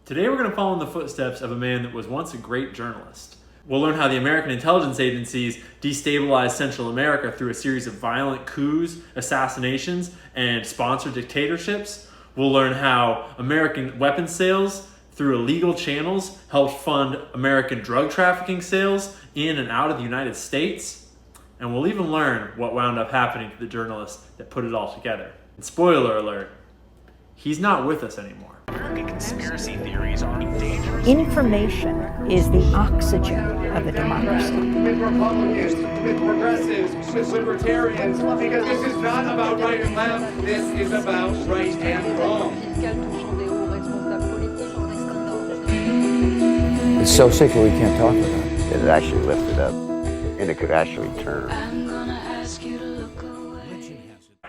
Today we're going to follow in the footsteps of a man that was once a great journalist. We'll learn how the American intelligence agencies destabilized Central America through a series of violent coups, assassinations, and sponsored dictatorships. We'll learn how American weapons sales through illegal channels helped fund American drug trafficking sales in and out of the United States. And we'll even learn what wound up happening to the journalist that put it all together. And spoiler alert, he's not with us anymore. American conspiracy theories are dangerous. Information is the oxygen of a democracy. With Republicans, with progressives, with libertarians, because this is not about right and left, this is about right and wrong. It's so sick that we can't talk about it. It actually lifted up, and it could actually turn.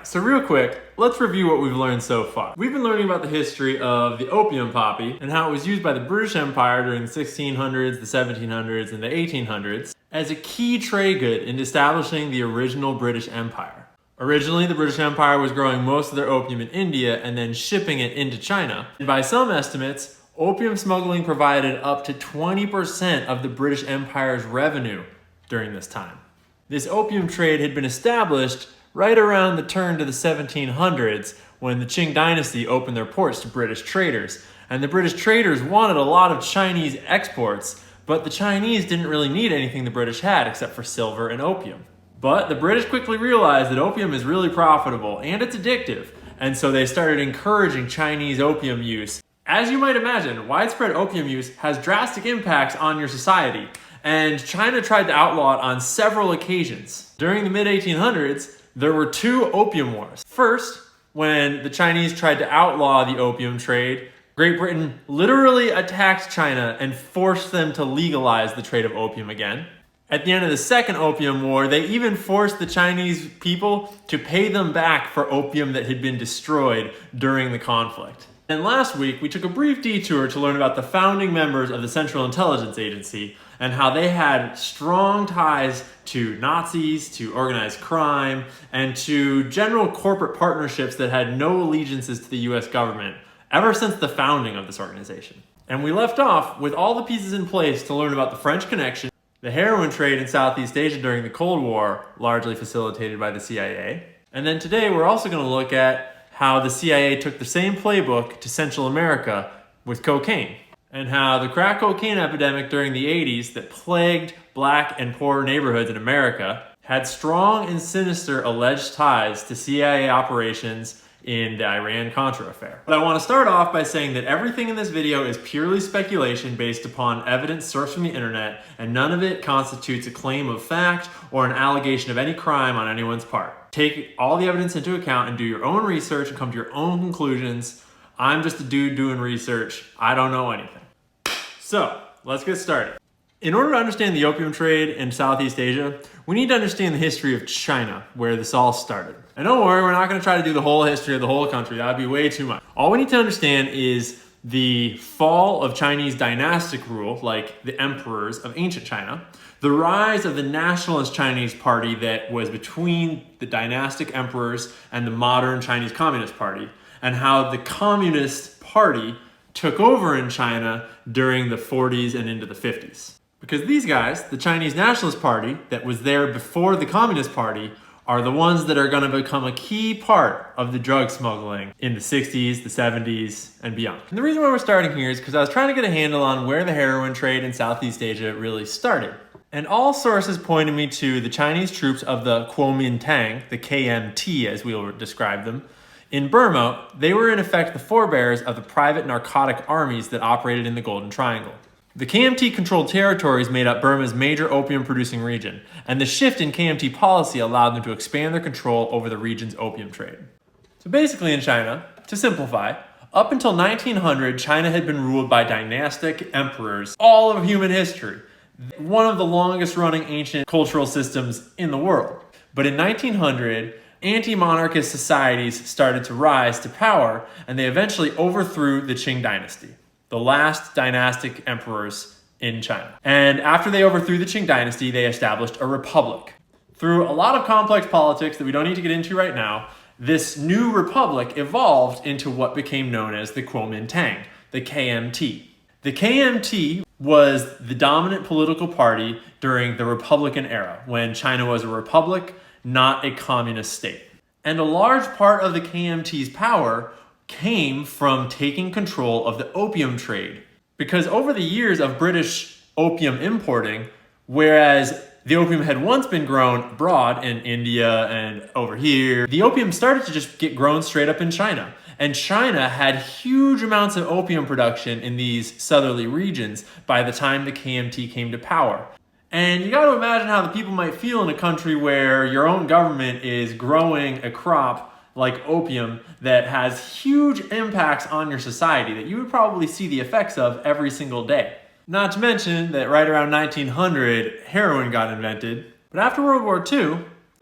So real quick, let's review what we've learned so far. We've been learning about the history of the opium poppy and how it was used by the British Empire during the 1600s, the 1700s, and the 1800s as a key trade good in establishing the original British Empire. Originally, the British Empire was growing most of their opium in India and then shipping it into China. And by some estimates, opium smuggling provided up to 20% of the British Empire's revenue during this time. This opium trade had been established right around the turn to the 1700s when the Qing dynasty opened their ports to British traders. And the British traders wanted a lot of Chinese exports, but the Chinese didn't really need anything the British had except for silver and opium. But the British quickly realized that opium is really profitable and it's addictive, and so they started encouraging Chinese opium use. As you might imagine, widespread opium use has drastic impacts on your society, and China tried to outlaw it on several occasions. During the mid-1800s, there were two opium wars. First, when the Chinese tried to outlaw the opium trade, Great Britain literally attacked China and forced them to legalize the trade of opium again. At the end of the Second Opium War, they even forced the Chinese people to pay them back for opium that had been destroyed during the conflict. And last week, we took a brief detour to learn about the founding members of the Central Intelligence Agency and how they had strong ties to Nazis, to organized crime, and to general corporate partnerships that had no allegiances to the US government ever since the founding of this organization. And we left off with all the pieces in place to learn about the French Connection, the heroin trade in Southeast Asia during the Cold War, largely facilitated by the CIA. And then today we're also going to look at how the CIA took the same playbook to Central America with cocaine, and how the crack cocaine epidemic during the 80s that plagued black and poor neighborhoods in America had strong and sinister alleged ties to CIA operations in the Iran Contra affair. But I want to start off by saying that everything in this video is purely speculation based upon evidence sourced from the internet, and none of it constitutes a claim of fact or an allegation of any crime on anyone's part. Take all the evidence into account and do your own research and come to your own conclusions. I'm just a dude doing research. I don't know anything. So, let's get started. In order to understand the opium trade in Southeast Asia, we need to understand the history of China, where this all started. And don't worry, we're not going to try to do the whole history of the whole country. That would be way too much. All we need to understand is the fall of Chinese dynastic rule, like the emperors of ancient China, the rise of the nationalist Chinese party that was between the dynastic emperors and the modern Chinese Communist Party, and how the Communist Party took over in China during the 40s and into the 50s. Because these guys, the Chinese Nationalist Party that was there before the Communist Party, are the ones that are going to become a key part of the drug smuggling in the 60s, the 70s, and beyond. And the reason why we're starting here is because I was trying to get a handle on where the heroin trade in Southeast Asia really started. And all sources pointed me to the Chinese troops of the Kuomintang, the KMT as we will describe them. In Burma, they were in effect the forebears of the private narcotic armies that operated in the Golden Triangle. The KMT-controlled territories made up Burma's major opium-producing region, and the shift in KMT policy allowed them to expand their control over the region's opium trade. So basically in China, to simplify, up until 1900, China had been ruled by dynastic emperors all of human history, one of the longest-running ancient cultural systems in the world. But in 1900, anti-monarchist societies started to rise to power, and they eventually overthrew the Qing dynasty, the last dynastic emperors in China. And after they overthrew the Qing dynasty, they established a republic. Through a lot of complex politics that we don't need to get into right now, this new republic evolved into what became known as the Kuomintang, the KMT. The KMT was the dominant political party during the Republican era, when China was a republic, not a communist state. And a large part of the KMT's power came from taking control of the opium trade. Because over the years of British opium importing, whereas the opium had once been grown abroad in India and over here, the opium started to just get grown straight up in China. And China had huge amounts of opium production in these southerly regions by the time the KMT came to power. And you got to imagine how the people might feel in a country where your own government is growing a crop like opium that has huge impacts on your society that you would probably see the effects of every single day. Not to mention that right around 1900, heroin got invented. But after World War II,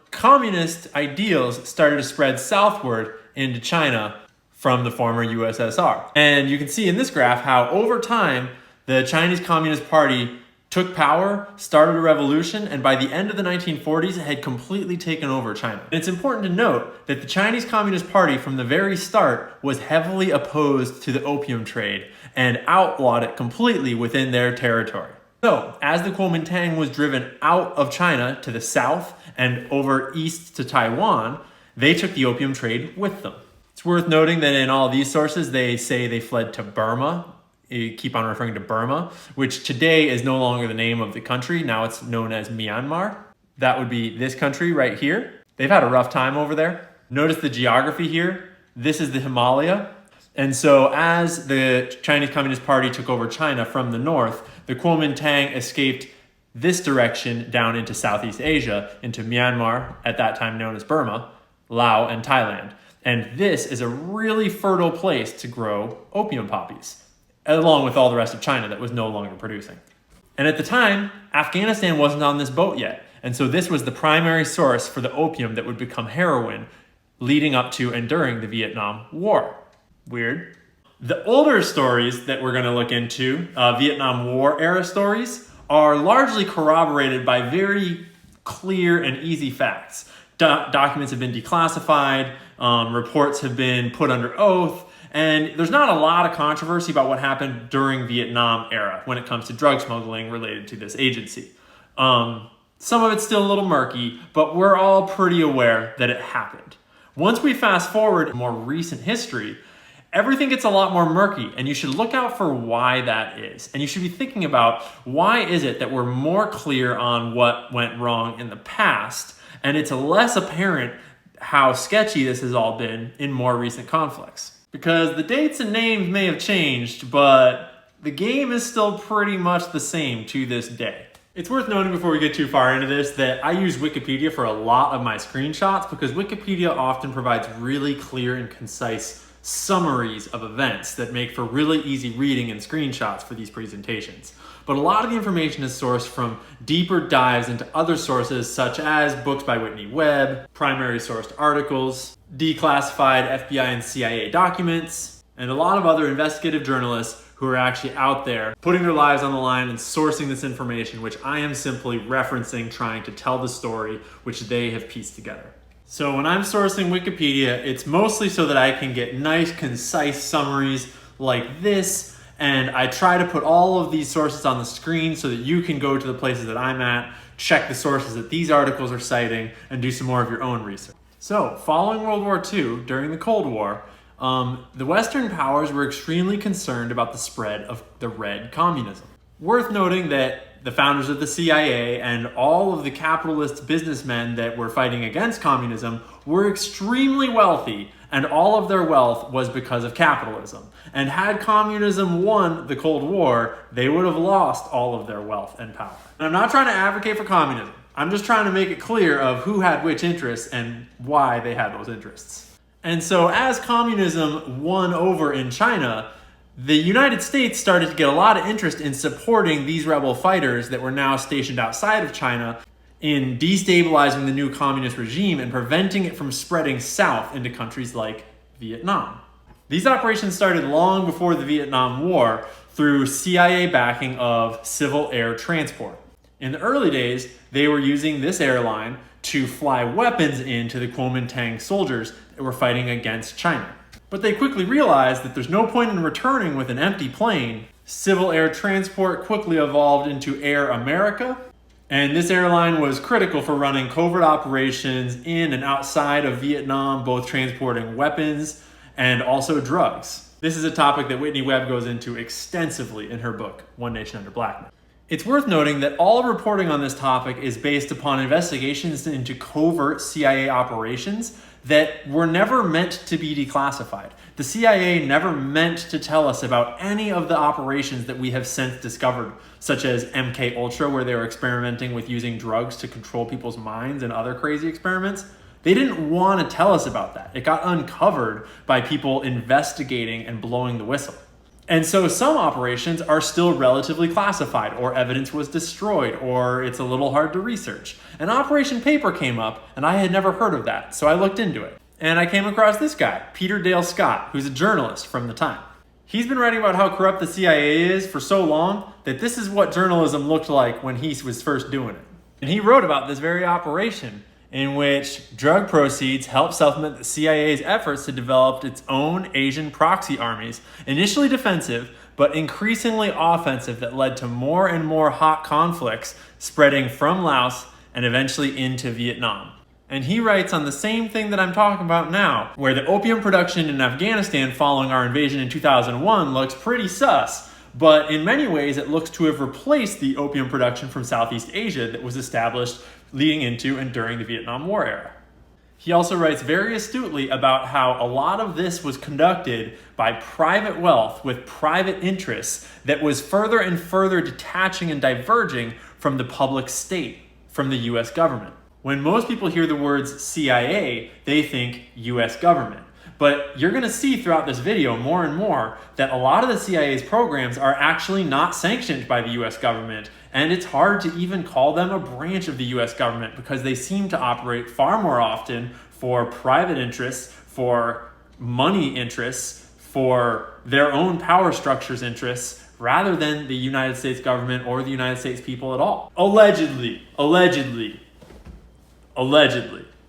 communist ideals started to spread southward into China from the former USSR. And you can see in this graph how over time, the Chinese Communist Party took power, started a revolution, and by the end of the 1940s, it had completely taken over China. And it's important to note that the Chinese Communist Party from the very start was heavily opposed to the opium trade and outlawed it completely within their territory. So, as the Kuomintang was driven out of China to the south and over east to Taiwan, they took the opium trade with them. It's worth noting that in all these sources, they say they fled to Burma. You keep on referring to Burma, which today is no longer the name of the country. Now it's known as Myanmar. That would be this country right here. They've had a rough time over there. Notice the geography here. This is the Himalaya. And so as the Chinese Communist Party took over China from the north, the Kuomintang escaped this direction down into Southeast Asia, into Myanmar, at that time known as Burma, Laos, and Thailand. And this is a really fertile place to grow opium poppies, along with all the rest of China that was no longer producing. And at the time, Afghanistan wasn't on this boat yet. And so this was the primary source for the opium that would become heroin leading up to and during the Vietnam War. Weird. The older stories that we're going to look into, Vietnam War era stories, are largely corroborated by very clear and easy facts. Documents have been declassified, reports have been put under oath, and there's not a lot of controversy about what happened during Vietnam era when it comes to drug smuggling related to this agency. Some of it's still a little murky, but we're all pretty aware that it happened. Once we fast forward more recent history, everything gets a lot more murky, and you should look out for why that is. And you should be thinking about why is it that we're more clear on what went wrong in the past, and it's less apparent how sketchy this has all been in more recent conflicts. Because the dates and names may have changed, but the game is still pretty much the same to this day. It's worth noting before we get too far into this that I use Wikipedia for a lot of my screenshots because Wikipedia often provides really clear and concise summaries of events that make for really easy reading and screenshots for these presentations. But a lot of the information is sourced from deeper dives into other sources such as books by Whitney Webb, primary sourced articles, declassified FBI and CIA documents, and a lot of other investigative journalists who are actually out there putting their lives on the line and sourcing this information, which I am simply referencing, trying to tell the story which they have pieced together. So when I'm sourcing Wikipedia, it's mostly so that I can get nice, concise summaries like this, and I try to put all of these sources on the screen so that you can go to the places that I'm at, check the sources that these articles are citing, and do some more of your own research. So, following World War II, during the Cold War, the Western powers were extremely concerned about the spread of the Red Communism. Worth noting that the founders of the CIA and all of the capitalist businessmen that were fighting against communism were extremely wealthy, and all of their wealth was because of capitalism. And had communism won the Cold War, they would have lost all of their wealth and power. And I'm not trying to advocate for communism. I'm just trying to make it clear of who had which interests and why they had those interests. And so as communism won over in China, the United States started to get a lot of interest in supporting these rebel fighters that were now stationed outside of China in destabilizing the new communist regime and preventing it from spreading south into countries like Vietnam. These operations started long before the Vietnam War through CIA backing of civil air transport. In the early days, they were using this airline to fly weapons into the Kuomintang soldiers that were fighting against China. But they quickly realized that there's no point in returning with an empty plane. Civil air transport quickly evolved into Air America, and this airline was critical for running covert operations in and outside of Vietnam, both transporting weapons and also drugs. This is a topic that Whitney Webb goes into extensively in her book, One Nation Under Blackmail. It's worth noting that all reporting on this topic is based upon investigations into covert CIA operations that were never meant to be declassified. The CIA never meant to tell us about any of the operations that we have since discovered, such as MK Ultra, where they were experimenting with using drugs to control people's minds and other crazy experiments. They didn't want to tell us about that. It got uncovered by people investigating and blowing the whistle. And so some operations are still relatively classified, or evidence was destroyed, or it's a little hard to research. An Operation Paper came up, and I had never heard of that, so I looked into it. And I came across this guy, Peter Dale Scott, who's a journalist from the time. He's been writing about how corrupt the CIA is for so long that this is what journalism looked like when he was first doing it. And he wrote about this very operation, in which drug proceeds helped supplement the CIA's efforts to develop its own Asian proxy armies, initially defensive, but increasingly offensive, that led to more and more hot conflicts spreading from Laos and eventually into Vietnam. And he writes on the same thing that I'm talking about now, where the opium production in Afghanistan following our invasion in 2001 looks pretty sus, but in many ways it looks to have replaced the opium production from Southeast Asia that was established leading into and during the Vietnam War era. He also writes very astutely about how a lot of this was conducted by private wealth with private interests that was further and further detaching and diverging from the public state, from the US government. When most people hear the words CIA, they think US government. But you're gonna see throughout this video more and more that a lot of the CIA's programs are actually not sanctioned by the US government, and it's hard to even call them a branch of the US government because they seem to operate far more often for private interests, for money interests, for their own power structures interests, rather than the United States government or the United States people at all. Allegedly.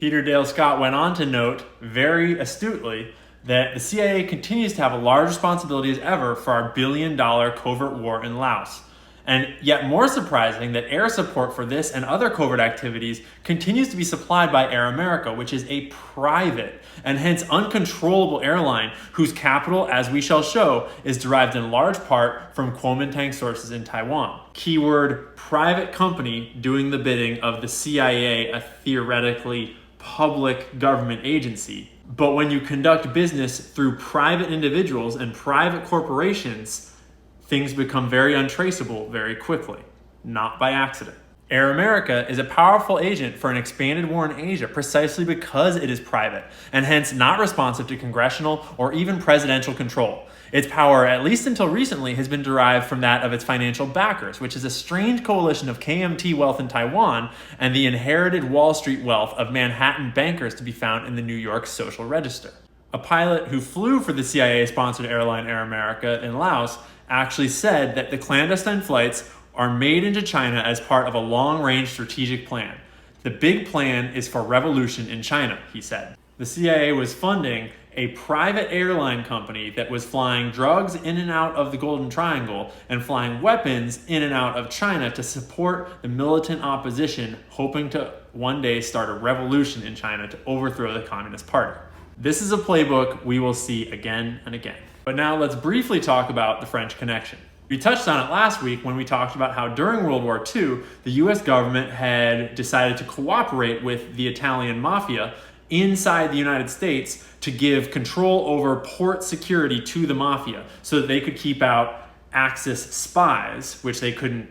Peter Dale Scott went on to note very astutely that the CIA continues to have a large responsibility as ever for our billion-dollar covert war in Laos. And yet more surprising that air support for this and other covert activities continues to be supplied by Air America, which is a private and hence uncontrollable airline whose capital, as we shall show, is derived in large part from Kuomintang sources in Taiwan. Keyword, private company doing the bidding of the CIA, a theoretically public government agency. But when you conduct business through private individuals and private corporations, things become very untraceable very quickly, not by accident. Air America is a powerful agent for an expanded war in Asia precisely because it is private and hence not responsive to congressional or even presidential control. Its power, at least until recently, has been derived from that of its financial backers, which is a strange coalition of KMT wealth in Taiwan and the inherited Wall Street wealth of Manhattan bankers to be found in the New York Social Register. A pilot who flew for the CIA-sponsored airline Air America in Laos actually said that the clandestine flights are made into China as part of a long-range strategic plan. The big plan is for revolution in China, he said. The CIA was funding a private airline company that was flying drugs in and out of the Golden Triangle and flying weapons in and out of China to support the militant opposition, hoping to one day start a revolution in China to overthrow the Communist Party. This is a playbook we will see again and again. But now let's briefly talk about the French Connection. We touched on it last week when we talked about how during World War II, the US government had decided to cooperate with the Italian mafia inside the United States to give control over port security to the mafia so that they could keep out Axis spies, which they couldn't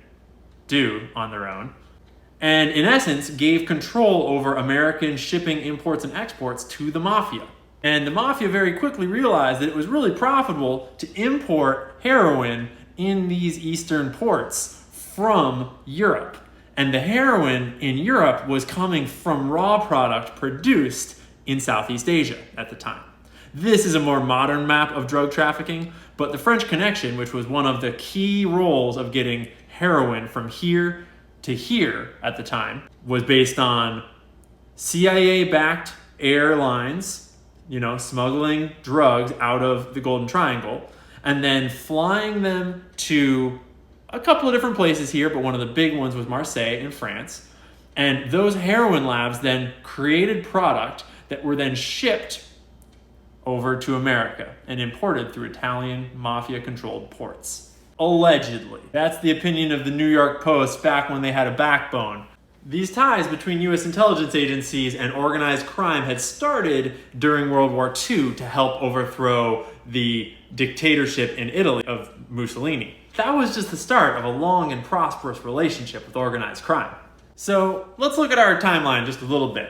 do on their own, and in essence gave control over American shipping imports and exports to the mafia. And the mafia very quickly realized that it was really profitable to import heroin in these eastern ports from Europe. And the heroin in Europe was coming from raw product produced in Southeast Asia at the time. This is a more modern map of drug trafficking, but the French Connection, which was one of the key roles of getting heroin from here to here at the time, was based on CIA-backed airlines smuggling drugs out of the Golden Triangle, and then flying them to a couple of different places here, but one of the big ones was Marseille in France. And those heroin labs then created product that were then shipped over to America and imported through Italian mafia-controlled ports. Allegedly. That's the opinion of the New York Post back when they had a backbone. These ties between U.S. intelligence agencies and organized crime had started during World War II to help overthrow the dictatorship in Italy of Mussolini. That was just the start of a long and prosperous relationship with organized crime. So let's look at our timeline just a little bit.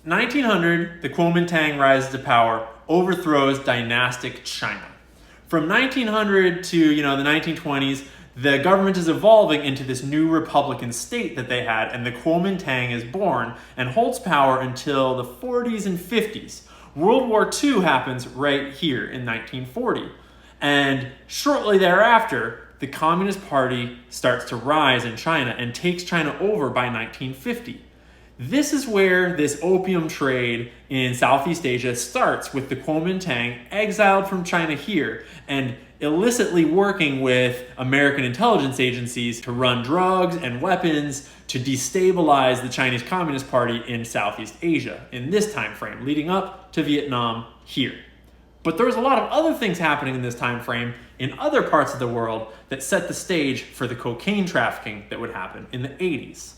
1900, the Kuomintang rises to power, overthrows dynastic China. From 1900 to the 1920s, the government is evolving into this new republican state that they had, and the Kuomintang is born and holds power until the 40s and 50s. World War II happens right here in 1940. And shortly thereafter, the Communist Party starts to rise in China and takes China over by 1950. This is where this opium trade in Southeast Asia starts, with the Kuomintang exiled from China here and illicitly working with American intelligence agencies to run drugs and weapons to destabilize the Chinese Communist Party in Southeast Asia in this time frame, leading up to Vietnam here. But there was a lot of other things happening in this time frame in other parts of the world that set the stage for the cocaine trafficking that would happen in the 80s.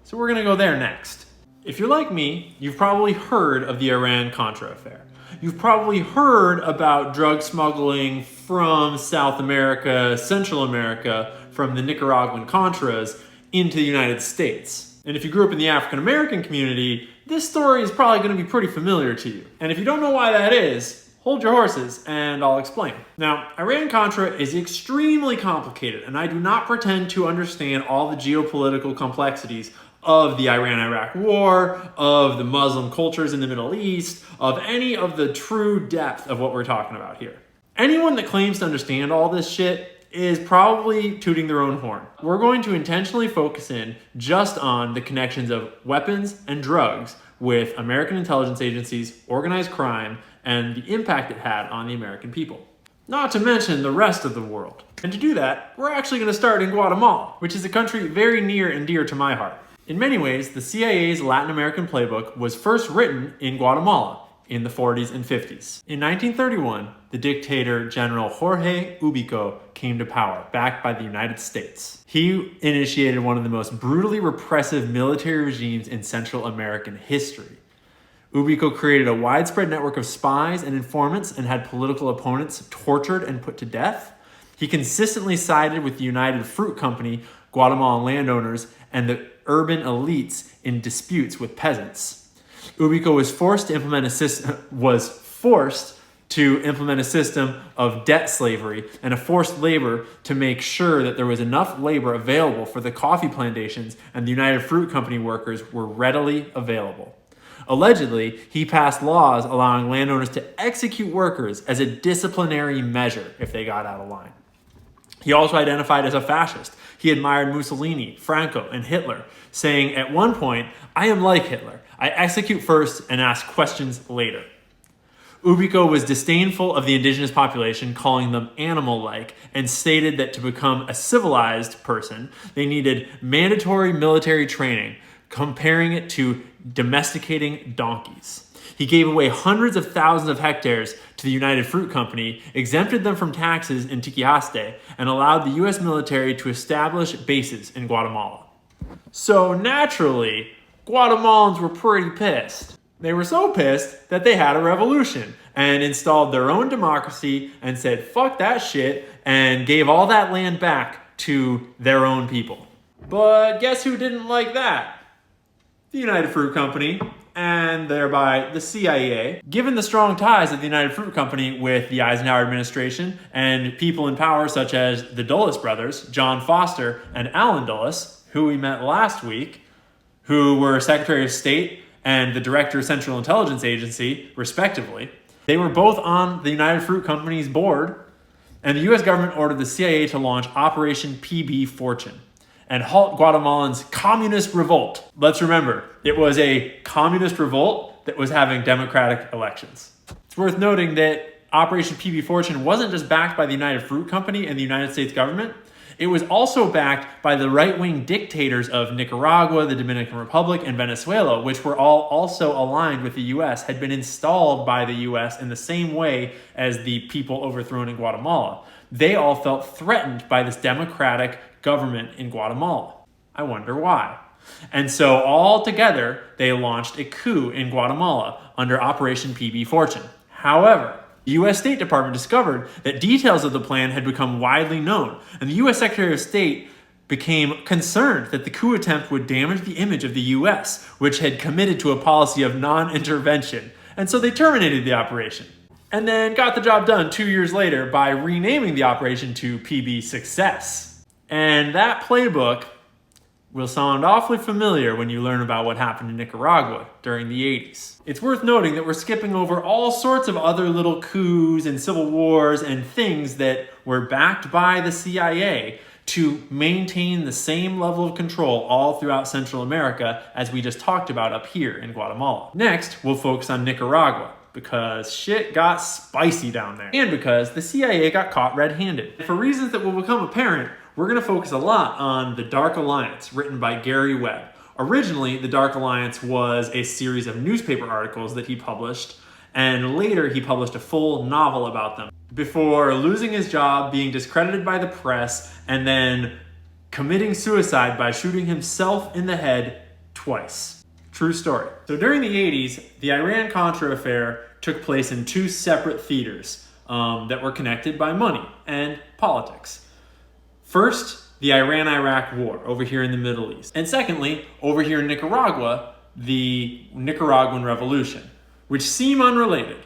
So we're going to go there next. If you're like me, you've probably heard of the Iran Contra affair. You've probably heard about drug smuggling from South America, Central America, from the Nicaraguan Contras into the United States. And if you grew up in the African American community, this story is probably going to be pretty familiar to you. And if you don't know why that is, hold your horses and I'll explain. Now, Iran Contra is extremely complicated, and I do not pretend to understand all the geopolitical complexities of the Iran-Iraq War, of the Muslim cultures in the Middle East, of any of the true depth of what we're talking about here. Anyone that claims to understand all this shit is probably tooting their own horn. We're going to intentionally focus in just on the connections of weapons and drugs with American intelligence agencies, organized crime, and the impact it had on the American people. Not to mention the rest of the world. And to do that, we're actually going to start in Guatemala, which is a country very near and dear to my heart. In many ways, the CIA's Latin American playbook was first written in Guatemala in the 40s and 50s. In 1931, the dictator General Jorge Ubico came to power, backed by the United States. He initiated one of the most brutally repressive military regimes in Central American history. Ubico created a widespread network of spies and informants and had political opponents tortured and put to death. He consistently sided with the United Fruit Company, Guatemalan landowners, and the urban elites in disputes with peasants. Ubico was forced to implement a system of debt slavery and a forced labor to make sure that there was enough labor available for the coffee plantations and the United Fruit Company workers were readily available. Allegedly, he passed laws allowing landowners to execute workers as a disciplinary measure if they got out of line. He also identified as a fascist. He admired Mussolini, Franco, and Hitler, saying at one point, "I am like Hitler. I execute first and ask questions later." Ubico was disdainful of the indigenous population, calling them animal-like, and stated that to become a civilized person, they needed mandatory military training, comparing it to domesticating donkeys. He gave away hundreds of thousands of hectares to the United Fruit Company, exempted them from taxes in Tiquiaste, and allowed the U.S. military to establish bases in Guatemala. So naturally, Guatemalans were pretty pissed. They were so pissed that they had a revolution and installed their own democracy and said, fuck that shit, and gave all that land back to their own people. But guess who didn't like that? The United Fruit Company, and thereby the CIA. Given the strong ties of the United Fruit Company with the Eisenhower administration and people in power such as the Dulles brothers, John Foster and Allen Dulles, who we met last week, who were Secretary of State and the Director of Central Intelligence Agency, respectively, they were both on the United Fruit Company's board, and the U.S. government ordered the CIA to launch Operation PB Fortune and halt Guatemalans' communist revolt. Let's remember, it was a communist revolt that was having democratic elections. It's worth noting that Operation PB Fortune wasn't just backed by the United Fruit Company and the United States government. It was also backed by the right-wing dictators of Nicaragua, the Dominican Republic, and Venezuela, which were all also aligned with the U.S., had been installed by the U.S. in the same way as the people overthrown in Guatemala. They all felt threatened by this democratic government in Guatemala. I wonder why. And so all together, they launched a coup in Guatemala under Operation PB Fortune. However, the U.S. State Department discovered that details of the plan had become widely known, and the U.S. Secretary of State became concerned that the coup attempt would damage the image of the U.S., which had committed to a policy of non-intervention, and so they terminated the operation. And then got the job done 2 years later by renaming the operation to PB Success. And that playbook will sound awfully familiar when you learn about what happened in Nicaragua during the 80s. It's worth noting that we're skipping over all sorts of other little coups and civil wars and things that were backed by the CIA to maintain the same level of control all throughout Central America as we just talked about up here in Guatemala. Next, we'll focus on Nicaragua, because shit got spicy down there, and because the CIA got caught red-handed. For reasons that will become apparent, we're going to focus a lot on The Dark Alliance, written by Gary Webb. Originally, The Dark Alliance was a series of newspaper articles that he published, and later he published a full novel about them, before losing his job, being discredited by the press, and then committing suicide by shooting himself in the head twice. True story. So during the 80s, the Iran Contra affair took place in two separate theaters that were connected by money and politics. First, the Iran-Iraq War over here in the Middle East. And secondly, over here in Nicaragua, the Nicaraguan Revolution, which seem unrelated.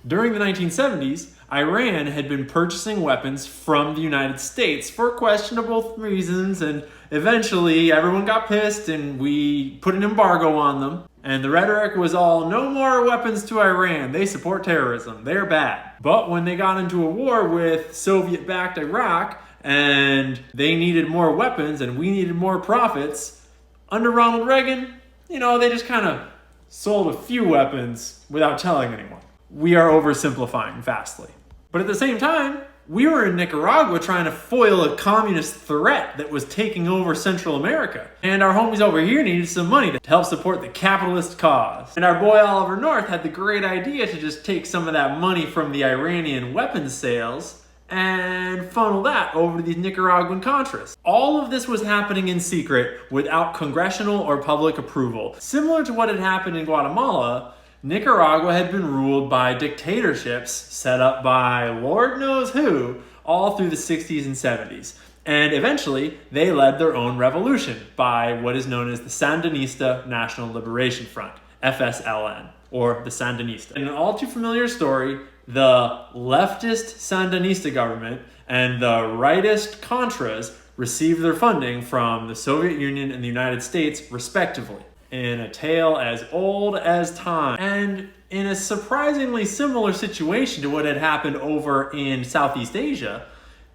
During the 1970s, Iran had been purchasing weapons from the United States for questionable reasons, and eventually everyone got pissed and we put an embargo on them. And the rhetoric was all, no more weapons to Iran, they support terrorism, they're bad. But when they got into a war with Soviet-backed Iraq, and they needed more weapons and we needed more profits, under Ronald Reagan, they just kind of sold a few weapons without telling anyone. We are oversimplifying vastly. But at the same time, we were in Nicaragua trying to foil a communist threat that was taking over Central America. And our homies over here needed some money to help support the capitalist cause. And our boy Oliver North had the great idea to just take some of that money from the Iranian weapons sales and funnel that over to these Nicaraguan Contras. All of this was happening in secret without congressional or public approval. Similar to what had happened in Guatemala, Nicaragua had been ruled by dictatorships set up by Lord knows who all through the 60s and 70s. And eventually, they led their own revolution by what is known as the Sandinista National Liberation Front, FSLN, or the Sandinista. In an all too familiar story, the leftist Sandinista government and the rightist Contras received their funding from the Soviet Union and the United States, respectively, in a tale as old as time, and in a surprisingly similar situation to what had happened over in Southeast Asia.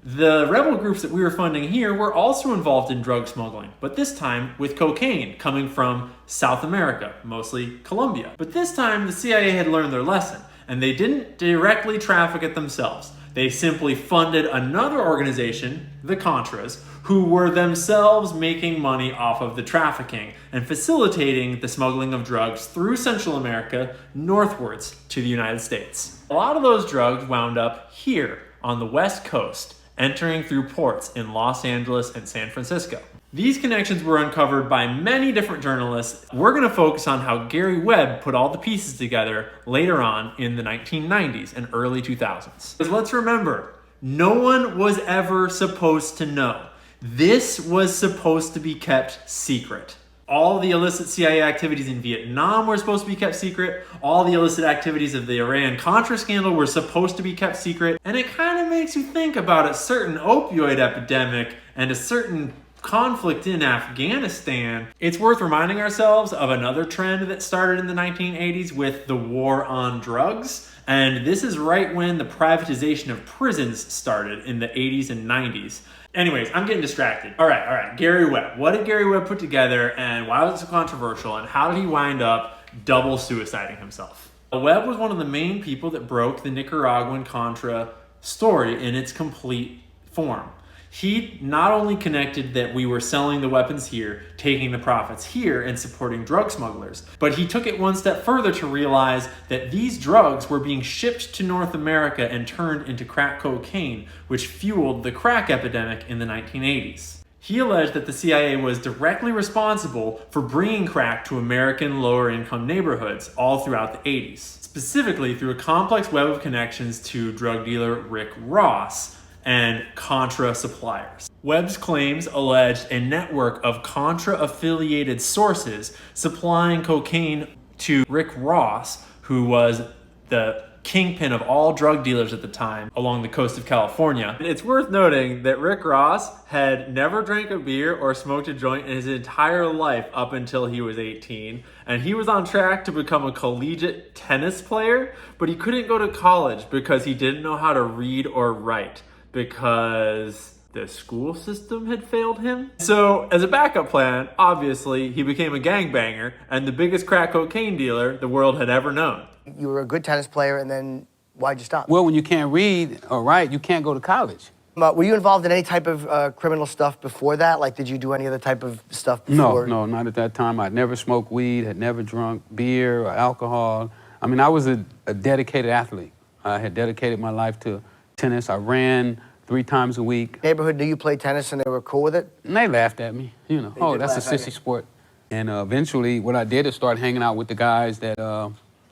The rebel groups that we were funding here were also involved in drug smuggling, but this time with cocaine coming from South America, mostly Colombia. But this time the CIA had learned their lesson, and they didn't directly traffic it themselves. They simply funded another organization, the Contras, who were themselves making money off of the trafficking and facilitating the smuggling of drugs through Central America northwards to the United States. A lot of those drugs wound up here on the West Coast, entering through ports in Los Angeles and San Francisco. These connections were uncovered by many different journalists. We're going to focus on how Gary Webb put all the pieces together later on in the 1990s and early 2000s. Because let's remember, no one was ever supposed to know. This was supposed to be kept secret. All the illicit CIA activities in Vietnam were supposed to be kept secret. All the illicit activities of the Iran Contra scandal were supposed to be kept secret. And it kind of makes you think about a certain opioid epidemic and a certain conflict in Afghanistan. It's worth reminding ourselves of another trend that started in the 1980s with the war on drugs. And this is right when the privatization of prisons started in the 80s and 90s. Anyways, I'm getting distracted. All right. Gary Webb. What did Gary Webb put together, and why was it so controversial, and how did he wind up double suiciding himself. Webb was one of the main people that broke the Nicaraguan Contra story in its complete form. He not only connected that we were selling the weapons here, taking the profits here, and supporting drug smugglers, but he took it one step further to realize that these drugs were being shipped to North America and turned into crack cocaine, which fueled the crack epidemic in the 1980s. He alleged that the CIA was directly responsible for bringing crack to American lower-income neighborhoods all throughout the 80s, specifically through a complex web of connections to drug dealer Rick Ross and Contra suppliers. Webb's claims alleged a network of Contra-affiliated sources supplying cocaine to Rick Ross, who was the kingpin of all drug dealers at the time along the coast of California. It's worth noting that Rick Ross had never drank a beer or smoked a joint in his entire life up until he was 18, and he was on track to become a collegiate tennis player, but he couldn't go to college because he didn't know how to read or write, because the school system had failed him. So as a backup plan, obviously, he became a gangbanger and the biggest crack cocaine dealer the world had ever known. You were a good tennis player, and then why'd you stop? Well, when you can't read or write, you can't go to college. Were you involved in any type of criminal stuff before that? Like, did you do any other type of stuff before? No, not at that time. I'd never smoked weed, had never drunk beer or alcohol. I mean, I was a dedicated athlete. I had dedicated my life to tennis. I ran 3 times a week. Neighborhood, do you play tennis and they were cool with it? And they laughed at me, you know. Oh, that's a sissy sport. And eventually, what I did is start hanging out with the guys that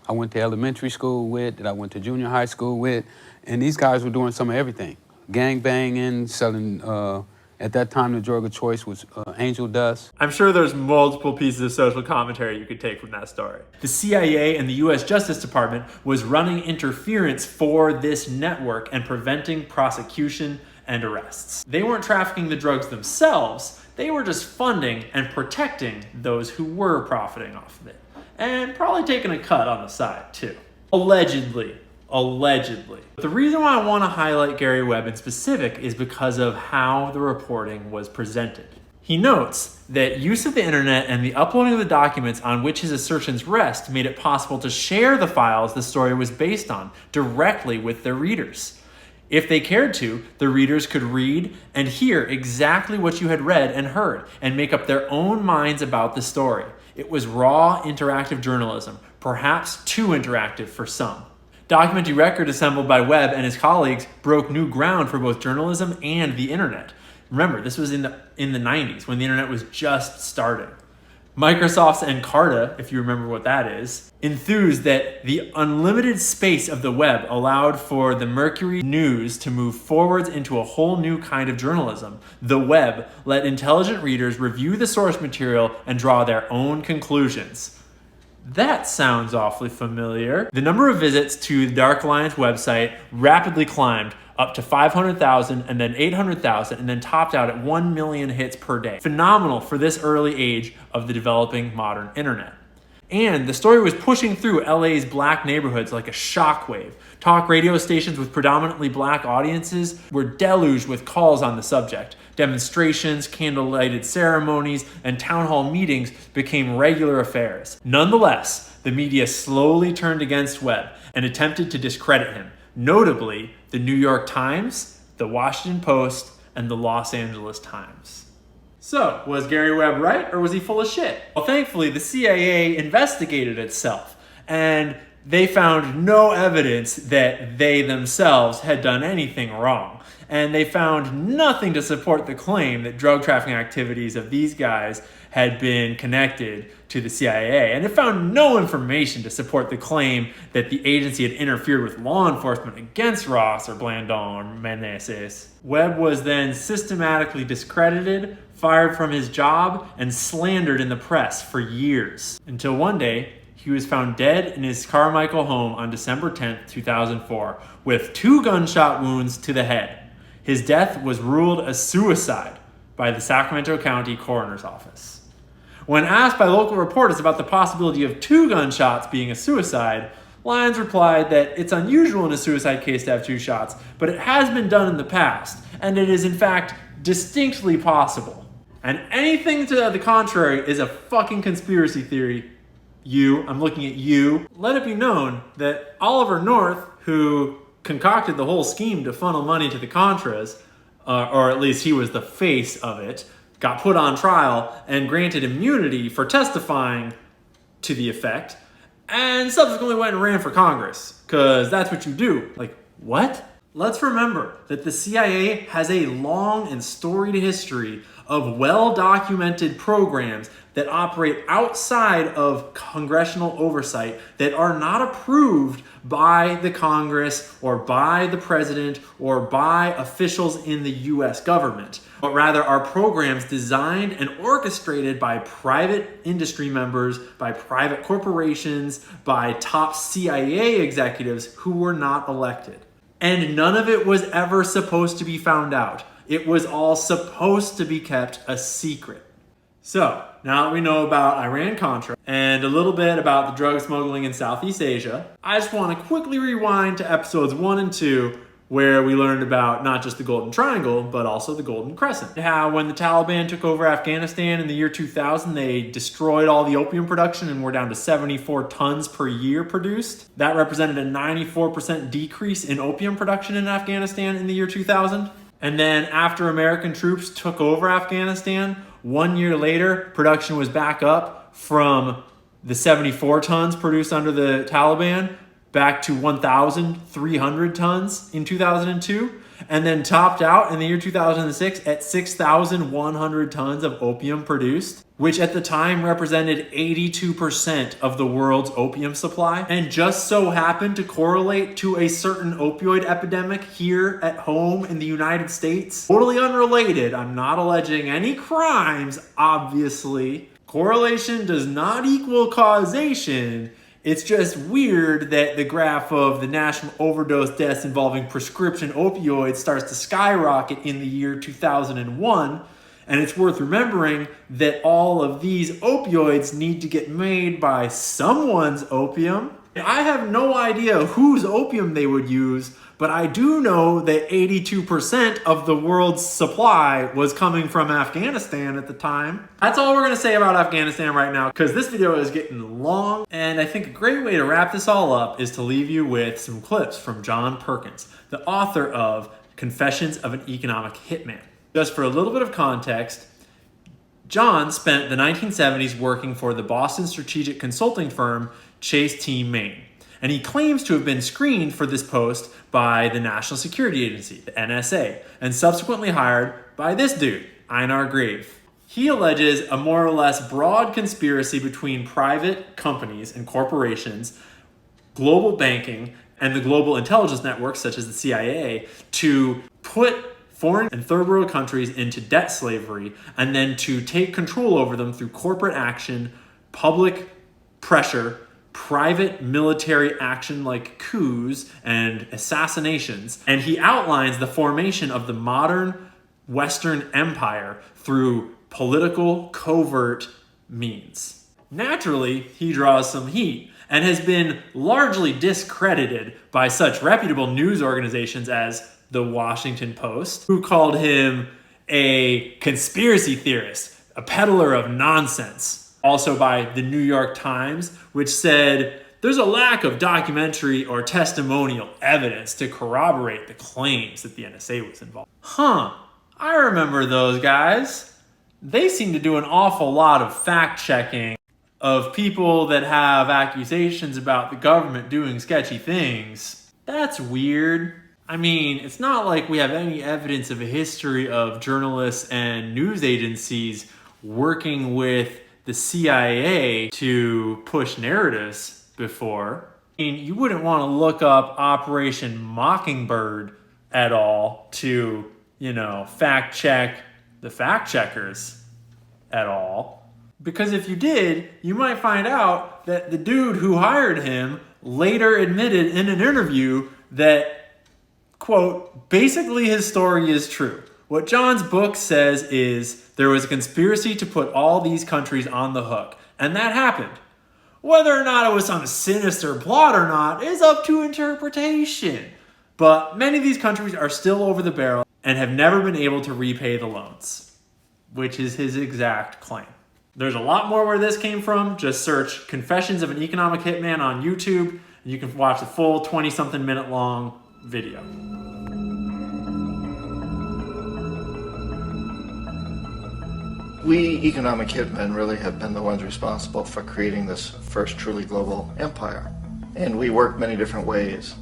I went to elementary school with, that I went to junior high school with, and these guys were doing some of everything. Gang banging, selling, at that time the drug of choice was angel dust. I'm sure there's multiple pieces of social commentary you could take from that story. The CIA and the US Justice Department was running interference for this network and preventing prosecution and arrests. They weren't trafficking the drugs themselves, they were just funding and protecting those who were profiting off of it. And probably taking a cut on the side, too. Allegedly. The reason why I want to highlight Gary Webb in specific is because of how the reporting was presented. He notes that use of the internet and the uploading of the documents on which his assertions rest made it possible to share the files the story was based on directly with their readers. If they cared to, the readers could read and hear exactly what you had read and heard and make up their own minds about the story. It was raw, interactive journalism, perhaps too interactive for some. Documentary record assembled by Webb and his colleagues broke new ground for both journalism and the internet. Remember, this was in the 90s when the internet was just starting. Microsoft's Encarta, if you remember what that is, enthused that the unlimited space of the web allowed for the Mercury News to move forwards into a whole new kind of journalism. The web let intelligent readers review the source material and draw their own conclusions. That sounds awfully familiar. The number of visits to the Dark Alliance website rapidly climbed up to 500,000 and then 800,000 and then topped out at 1 million hits per day. Phenomenal for this early age of the developing modern internet. And the story was pushing through LA's black neighborhoods like a shockwave. Talk radio stations with predominantly black audiences were deluged with calls on the subject. Demonstrations, candle-lighted ceremonies, and town hall meetings became regular affairs. Nonetheless, the media slowly turned against Webb and attempted to discredit him. Notably, the New York Times, the Washington Post, and the Los Angeles Times. So, was Gary Webb right, or was he full of shit? Well, thankfully, the CIA investigated itself, and they found no evidence that they themselves had done anything wrong. And they found nothing to support the claim that drug trafficking activities of these guys had been connected to the CIA. And it found no information to support the claim that the agency had interfered with law enforcement against Ross or Blandon or Meneses. Webb was then systematically discredited, fired from his job, and slandered in the press for years. Until one day, he was found dead in his Carmichael home on December 10th, 2004, with 2 gunshot wounds to the head. His death was ruled a suicide by the Sacramento County Coroner's Office. When asked by local reporters about the possibility of 2 gunshots being a suicide, Lyons replied that it's unusual in a suicide case to have 2 shots, but it has been done in the past, and it is in fact distinctly possible. And anything to the contrary is a fucking conspiracy theory I'm looking at you. Let it be known that Oliver North, who concocted the whole scheme to funnel money to the Contras, or at least he was the face of it, got put on trial and granted immunity for testifying to the effect, and subsequently went and ran for Congress, because that's what you do. Like, what? Let's remember that the CIA has a long and storied history of well-documented programs that operate outside of congressional oversight that are not approved by the Congress or by the president or by officials in the US government, but rather are programs designed and orchestrated by private industry members, by private corporations, by top CIA executives who were not elected. And none of it was ever supposed to be found out. It was all supposed to be kept a secret. So, now that we know about Iran Contra and a little bit about the drug smuggling in Southeast Asia, I just want to quickly rewind to episodes 1 and 2 where we learned about not just the Golden Triangle, but also the Golden Crescent. How when the Taliban took over Afghanistan in the year 2000, they destroyed all the opium production and were down to 74 tons per year produced. That represented a 94% decrease in opium production in Afghanistan in the year 2000. And then after American troops took over Afghanistan, 1 year later, production was back up from the 74 tons produced under the Taliban back to 1,300 tons in 2002, and then topped out in the year 2006 at 6,100 tons of opium produced, which at the time represented 82% of the world's opium supply, and just so happened to correlate to a certain opioid epidemic here at home in the United States. Totally unrelated. I'm not alleging any crimes, obviously. Correlation does not equal causation. It's just weird that the graph of the national overdose deaths involving prescription opioids starts to skyrocket in the year 2001. And it's worth remembering that all of these opioids need to get made by someone's opium. I have no idea whose opium they would use, but I do know that 82% of the world's supply was coming from Afghanistan at the time. That's all we're going to say about Afghanistan right now, because this video is getting long, and I think a great way to wrap this all up is to leave you with some clips from John Perkins, the author of Confessions of an Economic Hitman. Just for a little bit of context, John spent the 1970s working for the Boston strategic consulting firm Chase Team Maine, and he claims to have been screened for this post by the National Security Agency, the NSA, and subsequently hired by this dude, Einar Grave. He alleges a more or less broad conspiracy between private companies and corporations, global banking, and the global intelligence networks such as the CIA to put foreign and third world countries into debt slavery and then to take control over them through corporate action, public pressure, private military action like coups and assassinations. And he outlines the formation of the modern Western empire through political covert means. Naturally, he draws some heat and has been largely discredited by such reputable news organizations as the Washington Post, who called him a conspiracy theorist, a peddler of nonsense. Also by the New York Times, which said there's a lack of documentary or testimonial evidence to corroborate the claims that the NSA was involved. I remember those guys. They seem to do an awful lot of fact-checking of people that have accusations about the government doing sketchy things. That's weird. I mean, it's not like we have any evidence of a history of journalists and news agencies working with the CIA to push narratives before. I mean, you wouldn't want to look up Operation Mockingbird at all to, fact check the fact checkers at all. Because if you did, you might find out that the dude who hired him later admitted in an interview that, quote, basically his story is true. What John's book says is there was a conspiracy to put all these countries on the hook, and that happened. Whether or not it was some sinister plot or not is up to interpretation. But many of these countries are still over the barrel and have never been able to repay the loans, which is his exact claim. There's a lot more where this came from. Just search Confessions of an Economic Hitman on YouTube, and you can watch the full 20-something minute long video. We economic hitmen really have been the ones responsible for creating this first truly global empire. And we work many different ways.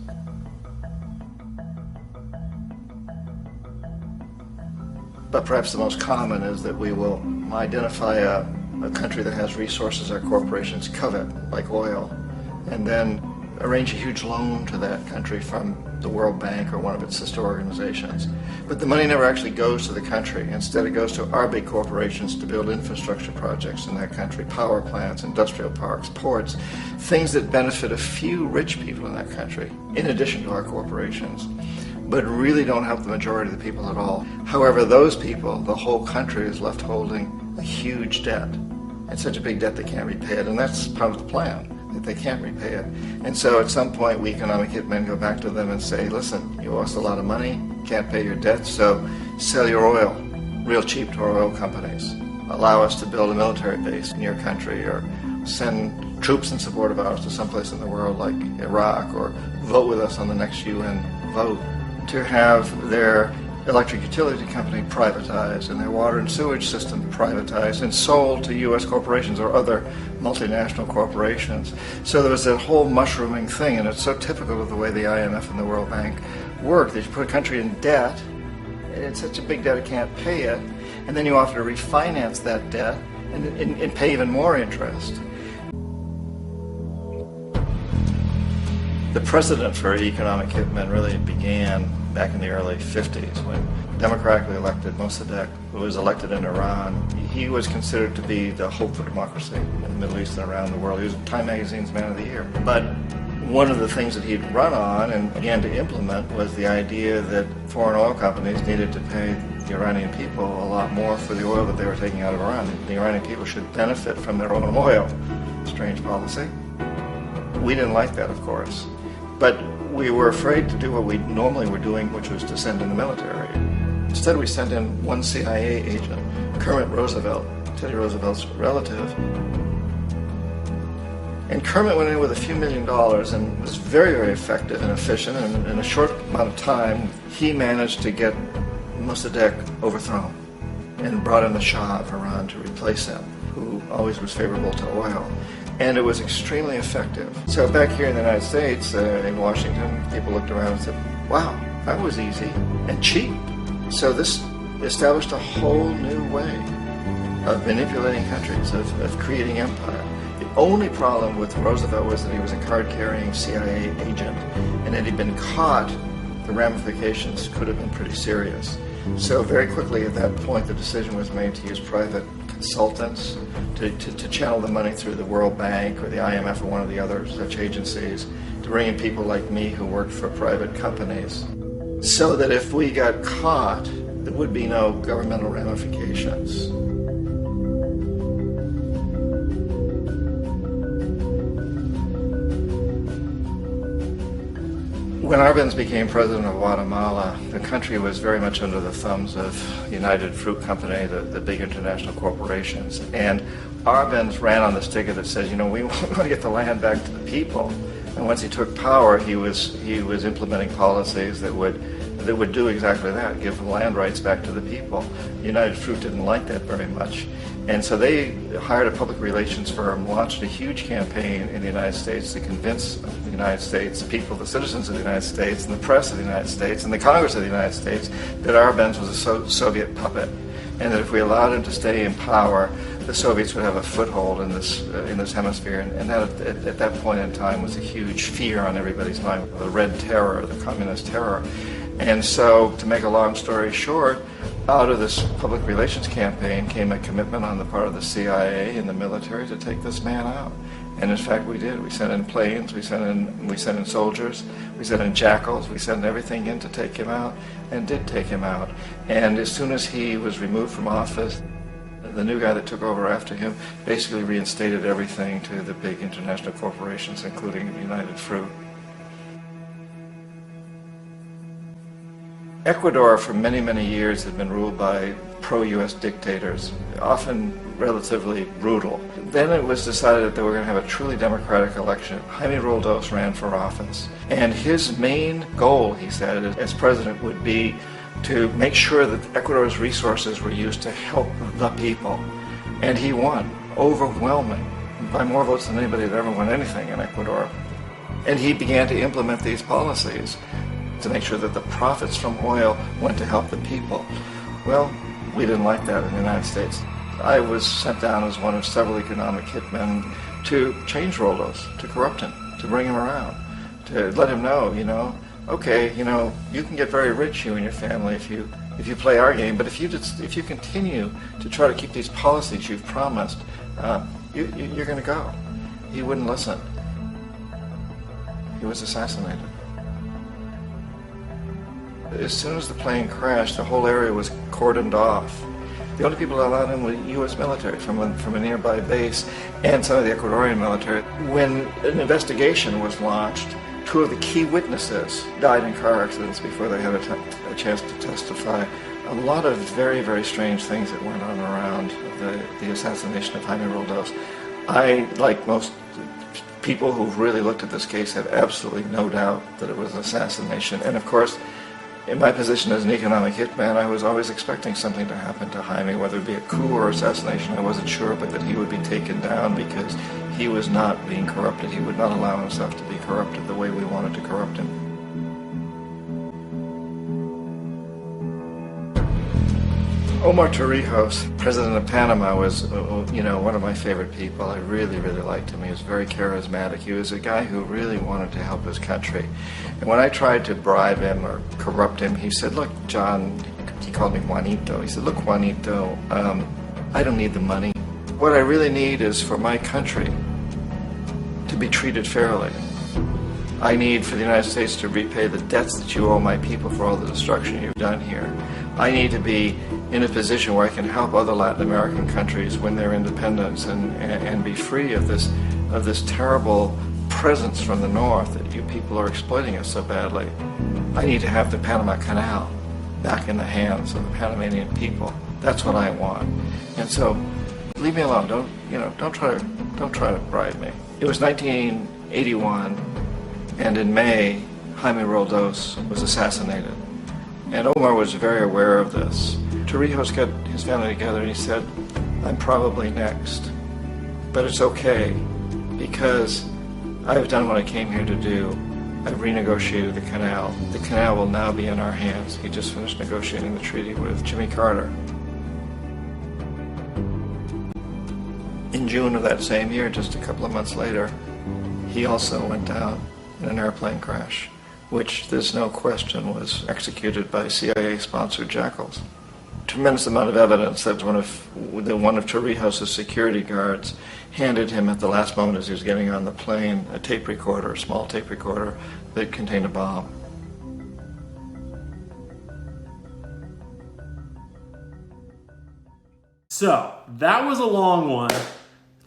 But perhaps the most common is that we will identify a country that has resources our corporations covet, like oil, and then arrange a huge loan to that country from the World Bank or one of its sister organizations. But the money never actually goes to the country. Instead, it goes to our big corporations to build infrastructure projects in that country, power plants, industrial parks, ports, things that benefit a few rich people in that country, in addition to our corporations, but really don't help the majority of the people at all. However, those people, the whole country is left holding a huge debt. It's such a big debt they can't repay it, and that's part of the plan, that they can't repay it. And so at some point, we economic hitmen go back to them and say, listen, you owe us a lot of money, can't pay your debt, so sell your oil real cheap to our oil companies. Allow us to build a military base in your country, or send troops in support of ours to someplace in the world like Iraq, or vote with us on the next UN vote. To have their electric utility company privatized and their water and sewage system privatized and sold to U.S. corporations or other multinational corporations. So there was that whole mushrooming thing, and it's so typical of the way the IMF and the World Bank work. They put a country in debt, and it's such a big debt it can't pay it, and then you offer to refinance that debt and pay even more interest. The precedent for economic hitmen really began back in the early 50s when democratically elected Mossadegh, who was elected in Iran, he was considered to be the hope for democracy in the Middle East and around the world. He was Time Magazine's Man of the Year. But one of the things that he'd run on and began to implement was the idea that foreign oil companies needed to pay the Iranian people a lot more for the oil that they were taking out of Iran. The Iranian people should benefit from their own oil. Strange policy. We didn't like that, of course. But we were afraid to do what we normally were doing, which was to send in the military. Instead, we sent in one CIA agent, Kermit Roosevelt, Teddy Roosevelt's relative. And Kermit went in with a few $1 million and was very, very effective and efficient. And in a short amount of time, he managed to get Mossadegh overthrown and brought in the Shah of Iran to replace him, who always was favorable to oil. And it was extremely effective. So back here in the United States, in Washington, people looked around and said, wow, that was easy and cheap. So this established a whole new way of manipulating countries, of creating empire. The only problem with Roosevelt was that he was a card-carrying CIA agent, and had he been caught, the ramifications could have been pretty serious. So very quickly at that point, the decision was made to use private consultants to channel the money through the World Bank or the IMF or one of the other such agencies, to bring in people like me who worked for private companies, so that if we got caught, there would be no governmental ramifications. When Arbenz became president of Guatemala, the country was very much under the thumbs of United Fruit Company, the big international corporations. And Arbenz ran on this ticket that says, you know, we want to get the land back to the people. And once he took power, he was implementing policies that would do exactly that, give the land rights back to the people. United Fruit didn't like that very much. And so they hired a public relations firm, launched a huge campaign in the United States to convince the United States people, the citizens of the United States, and the press of the United States, and the Congress of the United States, that Arbenz was a Soviet puppet, and that if we allowed him to stay in power, the Soviets would have a foothold in this hemisphere. And that, at that point in time, was a huge fear on everybody's mind, the Red Terror, the Communist terror. And so, to make a long story short, out of this public relations campaign came a commitment on the part of the CIA and the military to take this man out. And in fact, we did. We sent in planes, we sent in soldiers, we sent in jackals, we sent everything in to take him out, and did take him out. And as soon as he was removed from office, the new guy that took over after him basically reinstated everything to the big international corporations, including United Fruit. Ecuador for many, many years had been ruled by pro-US dictators, often relatively brutal. Then it was decided that they were going to have a truly democratic election. Jaime Roldos ran for office, and his main goal, he said, as president would be to make sure that Ecuador's resources were used to help the people. And he won, overwhelming, by more votes than anybody had ever won anything in Ecuador. And he began to implement these policies to make sure that the profits from oil went to help the people. Well, we didn't like that in the United States. I was sent down as one of several economic hitmen to change Roldos, to corrupt him, to bring him around, to let him know, okay, you can get very rich, you and your family, if you play our game, but if you continue to try to keep these policies you've promised, you're going to go. He wouldn't listen. He was assassinated. As soon as the plane crashed, the whole area was cordoned off. The only people that allowed in were U.S. military from a nearby base and some of the Ecuadorian military. When an investigation was launched, 2 of the key witnesses died in car accidents before they had a chance to testify. A lot of very, very strange things that went on around the assassination of Jaime Roldos. I, like most people who've really looked at this case, have absolutely no doubt that it was an assassination. And of course, in my position as an economic hitman, I was always expecting something to happen to Jaime, whether it be a coup or assassination, I wasn't sure, but that he would be taken down because he was not being corrupted. He would not allow himself to be corrupted the way we wanted to corrupt him. Omar Torrijos, president of Panama, was, one of my favorite people. I really, really liked him. He was very charismatic. He was a guy who really wanted to help his country. And when I tried to bribe him or corrupt him, he said, look, John, he called me Juanito. He said, look, Juanito, I don't need the money. What I really need is for my country to be treated fairly. I need for the United States to repay the debts that you owe my people for all the destruction you've done here. I need to be in a position where I can help other Latin American countries win their independence and be free of this terrible presence from the north that you people are exploiting us so badly. I need to have the Panama Canal back in the hands of the Panamanian people. That's what I want. And so, leave me alone. Don't try to bribe me. It was 1981, and in May, Jaime Roldos was assassinated. And Omar was very aware of this. Torrijos got his family together and he said, I'm probably next, but it's okay because I've done what I came here to do. I've renegotiated the canal. The canal will now be in our hands. He just finished negotiating the treaty with Jimmy Carter. In June of that same year, just a couple of months later, he also went down in an airplane crash, which there's no question was executed by CIA-sponsored jackals. Tremendous amount of evidence that one of Torrijos' security guards handed him at the last moment as he was getting on the plane a tape recorder, a small tape recorder that contained a bomb. So, that was a long one.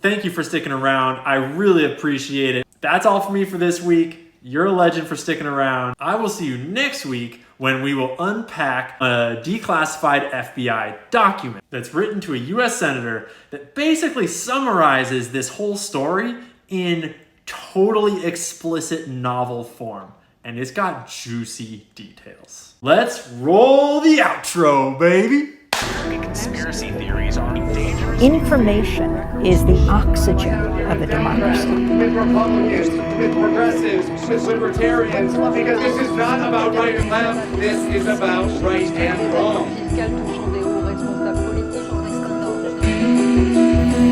Thank you for sticking around. I really appreciate it. That's all for me for this week. You're a legend for sticking around. I will see you next week when we will unpack a declassified FBI document that's written to a US senator that basically summarizes this whole story in totally explicit novel form. And it's got juicy details. Let's roll the outro, baby. Conspiracy theories are dangerous. Information is the oxygen of a democracy. With Republicans, with progressives, with libertarians, because this is not about right and left, this is about right and wrong.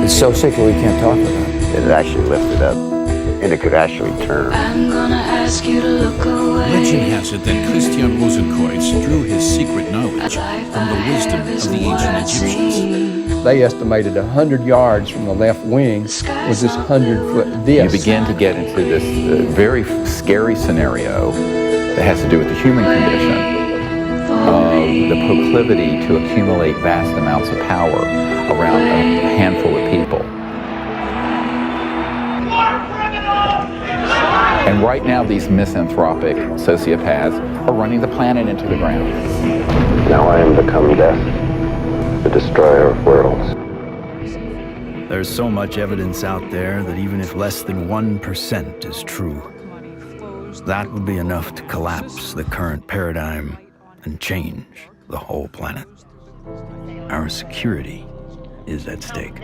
It's so sick that we can't talk about it. It actually lifted up, and it could actually turn. I'm gonna ask you to look away. Legend has it that Christian Rosenkreuz drew his secret knowledge from the wisdom of the ancient Egyptians. They estimated 100 yards from the left wing was this 100-foot disc. You begin to get into this very scary scenario that has to do with the human condition, of the proclivity to accumulate vast amounts of power around a handful of people. And right now, these misanthropic sociopaths are running the planet into the ground. Now I am become death. the destroyer of worlds. There's so much evidence out there that even if less than 1% is true, that would be enough to collapse the current paradigm and change the whole planet. Our security is at stake.